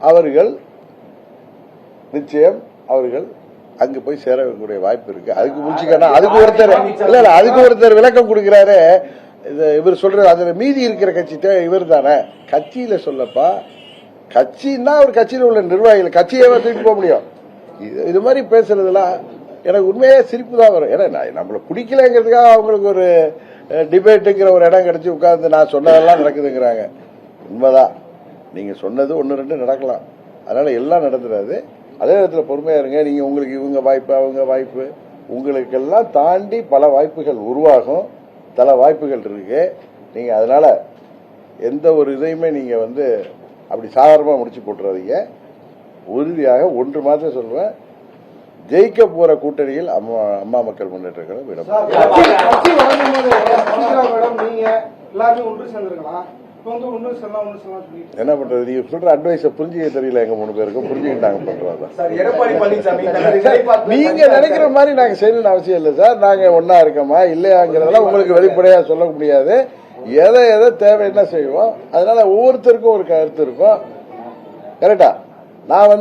அவர்கள் நிச்சயம் அவர்கள் அங்கு போய் சேரக்கூடிய வாய்ப்பு இருக்கு. அதுக்கு முடிச்சுக்கணும். அதுக்கு ஒருத்தர் விளக்கம் கொடுக்கிறாரு. இவர் சொல்றது அதுல மீதி இருக்கிற கட்சி இவர் தானே கட்சியில சொல்லப்பா. கட்சின்னா ஒரு கட்சியில் உள்ள நிர்வாகிகள் கட்சியை தூக்கி போக முடியும். இது மாதிரி பேசுறதுலாம் எனக்கு உண்மையே சிரிப்பு தான் வரும். ஏன்னா நம்மள பிடிக்கலங்கிறதுக்காக அவங்களுக்கு ஒரு டிபேட்டுங்கிற ஒரு இடம் கிடைச்சி உட்கார்ந்து நான் சொன்னதெல்லாம் நடக்குதுங்கிறாங்க. உண்மைதான், நீங்க சொன்னது 1-2 நடக்கலாம். அதனால எல்லாம் நடந்துடாது. அதே நேரத்தில் பொறுமையா இருங்க. நீங்க உங்களுக்கு இவங்க வாய்ப்பு அவங்க வாய்ப்பு உங்களுக்கெல்லாம் தாண்டி பல வாய்ப்புகள் உருவாகும். பல வாய்ப்புகள் இருக்கு. நீங்க அதனால எந்த ஒரு இதையுமே நீங்க அப்படி சாதாரணமா முடிச்சு போட்டுறாதீங்க. உறுதியாக ஒன்று மாத்திரம் சொல்லுவேன், ஜெயிக்க போற கூட்டணியில் அம்மா மக்கள் முன்னேற்ற கழகம் விட என்ன பண்றது. நீங்க சொல்ற அட்வைஸ புரிஞ்சுக்க தெரியல. எங்க 3 பேருக்கும் புரிஞ்சுக்கிட்டாங்க பண்றதா. நீங்க நினைக்கிற மாதிரி நாங்க செய்யணும்னு அவசியம் இல்லை சார். நாங்க ஒன்னா இருக்கோமா இல்லையாங்கிறதெல்லாம் உங்களுக்கு வெளிப்படையா சொல்ல முடியாது. எதை தேவை என்ன செய்வோம். அதனால ஒவ்வொருத்தருக்கும் ஒரு கருத்து இருக்கும். கரெக்டா. நான்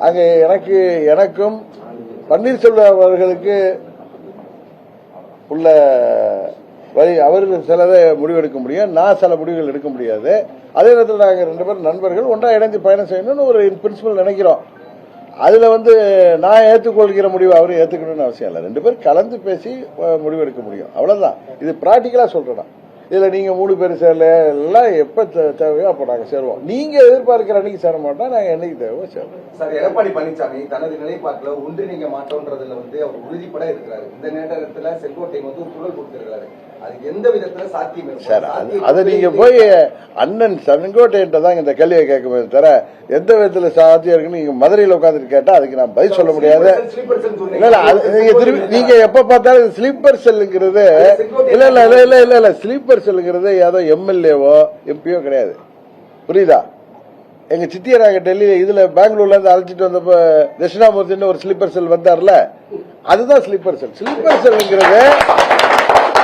அங்க எனக்கும் பன்னீர்செல்வம் அவர்களுக்கு உள்ள வழி அவர்கள் சிலதை முடிவெடுக்க முடியும். நான் சில முடிவுகள் எடுக்க முடியாது. அதே நேரத்தில் நாங்கள் 2 பேரும் நண்பர்கள் ஒன்றா இணைந்து பயணம் செய்யணும்னு ஒரு பிரின்சிபல் நினைக்கிறோம். அதுல நான் ஏற்றுக்கொள்கிற முடிவு அவரும் ஏற்றுக்கணும்னு அவசியம் இல்லை. 2 பேரும் கலந்து பேசி முடிவெடுக்க முடியும். அவ்வளவுதான். இது பிராக்டிக்கலா சொல்றேன். இதுல நீங்க 3 பேர் சேரல எல்லாம் எப்ப தேவையோ அப்ப நாங்க சேருவோம். நீங்க எதிர்பார்க்கிற அன்னைக்கு சேர மாட்டோம். நாங்க என்னைக்கு தேவையோ சேருவோம். சார், எடப்பாடி பழனிசாமி தனது நிலைப்பாட்டுல ஒன்றிணைங்க மாட்டோன்றதுல அவர் உறுதிப்பட இருக்கிறாரு. இந்த நேரத்துல செங்கோட்டை ஒரு குரல் கொடுத்திருக்கிறாரு. அது எந்த விதத்துல சாத்தியம் சார்? அதை நீங்க போய் அண்ணன் செங்கோட்டையன் தான் இந்த கேள்வியை கேட்க தர எந்த விதத்துல சாத்தியம் இருக்குன்னு நீங்க மதுரையில் உட்காந்துட்டு கேட்டா அதுக்கு நான் பதில் சொல்ல முடியாது. நீங்க எப்ப பார்த்தாலும் ஸ்லீப்பர் செல்லுங்கிறது இல்ல ஸ்லீப்பர் செல்லுங்கிறது ஏதோ எம்எல்ஏவோ எம்பியோ கிடையாது. புரியுதா? எங்க சித்தியராக டெல்லியில இதுல பெங்களூர்ல இருந்து அழைச்சிட்டு வந்தப்ப தட்சிணாமூர்த்தின்னு ஒரு ஸ்லீப்பர் செல் வந்தார்ல, அதுதான் ஸ்லீப்பர் செல். ஸ்லீப்பர் செல்லுங்கிறது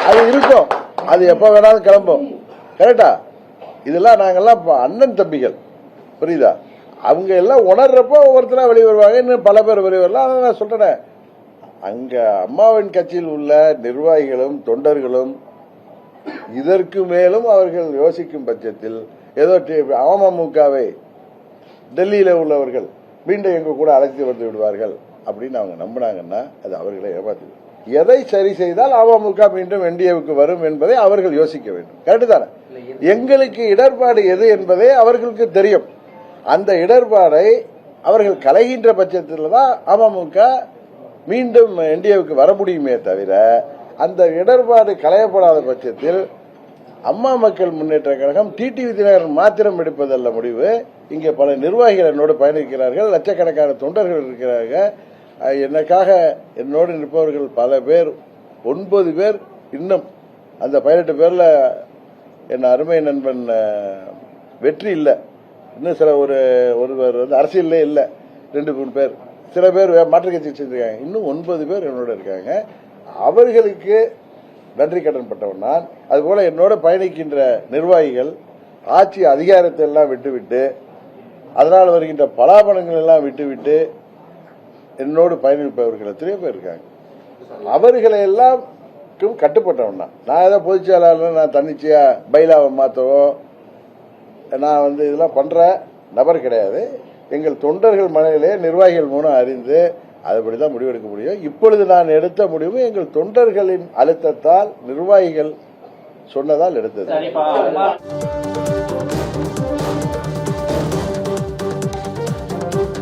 அது இருக்கும். அது எப்ப வேணாலும் கிளம்பும். கரெக்டா? இதெல்லாம் நாங்கெல்லாம் அண்ணன் தம்பிகள். புரியுதா? அவங்க எல்லாம் உணர்றப்போ ஒவ்வொருத்தரா வெளியே வருவாங்க. இன்னும் பல பேர் வெளியே வரலாம். அதான் நான் சொல்றேன். அங்க அம்மாவின் கட்சியில் உள்ள நிர்வாகிகளும் தொண்டர்களும் இதற்கு மேலும் அவர்கள் யோசிக்கும் பட்சத்தில் ஏதோ அமமுகவை டெல்லியில உள்ளவர்கள் மீண்டும் எங்க கூட அழைத்து வந்து விடுவார்கள் அப்படின்னு அவங்க நம்பினாங்கன்னா அது அவர்களை ஏமாத்து. எதை சரி செய்தால் அமமுக மீண்டும் என்டிஏவுக்கு வரும் என்பதை அவர்கள் யோசிக்க வேண்டும். கரெக்டு தானே? எங்களுக்கு இடர்பாடு எது என்பதே அவர்களுக்கு தெரியும். அந்த இடர்பாடை அவர்கள் கலைகின்ற பட்சத்தில் தான் அமமுக மீண்டும் என்டிஏவுக்கு வர முடியுமே தவிர அந்த இடர்பாடு களையப்படாத பட்சத்தில் அம்மா மக்கள் முன்னேற்ற கழகம் டிடிவி தினகரன் மாத்திரம் எடுப்பதல்ல முடிவு. இங்கே பல நிர்வாகிகள் என்னோடு பயணிக்கிறார்கள். லட்சக்கணக்கான தொண்டர்கள் இருக்கிறார்கள். எனக்காக என்னோடு நிற்பவர்கள் பல பேர், 9 பேர். இன்னும் அந்த 18 பேர்ல என் அருமை நண்பன் வெற்றி இல்லை. இன்னும் சில ஒருவர் அரசியல்லே இல்லை. 2-3 பேர். சில பேர் மாற்றுக் கட்சி செஞ்சிருக்காங்க. இன்னும் 9 பேர் என்னோட இருக்காங்க. அவர்களுக்கு நன்றி கடன் பட்டவன் நான். அதுபோல என்னோட பயணிக்கின்ற நிர்வாகிகள் ஆட்சி அதிகாரத்தை எல்லாம் விட்டுவிட்டு அதனால் வருகின்ற பலாபலங்கள் எல்லாம் விட்டுவிட்டு என்னோடு பயணிப்பவர்கள் எத்தனையோ பேர் இருக்காங்க. அவர்களை எல்லாம் கட்டுப்பட்டவன் தான். நான் ஏதோ பொதுச்செயலாளர் நான் தன்னிச்சையா பைலாவை மாற்றவோ நான் இதெல்லாம் பண்ற நபர் கிடையாது. எங்கள் தொண்டர்கள் மனதிலே நிர்வாகிகள் மூலம் அறிந்து அதுபடிதான் முடிவெடுக்க முடியும். இப்பொழுது நான் எடுத்த முடிவு எங்கள் தொண்டர்களின் அழுத்தத்தால் நிர்வாகிகள் சொன்னதால் எடுத்தது.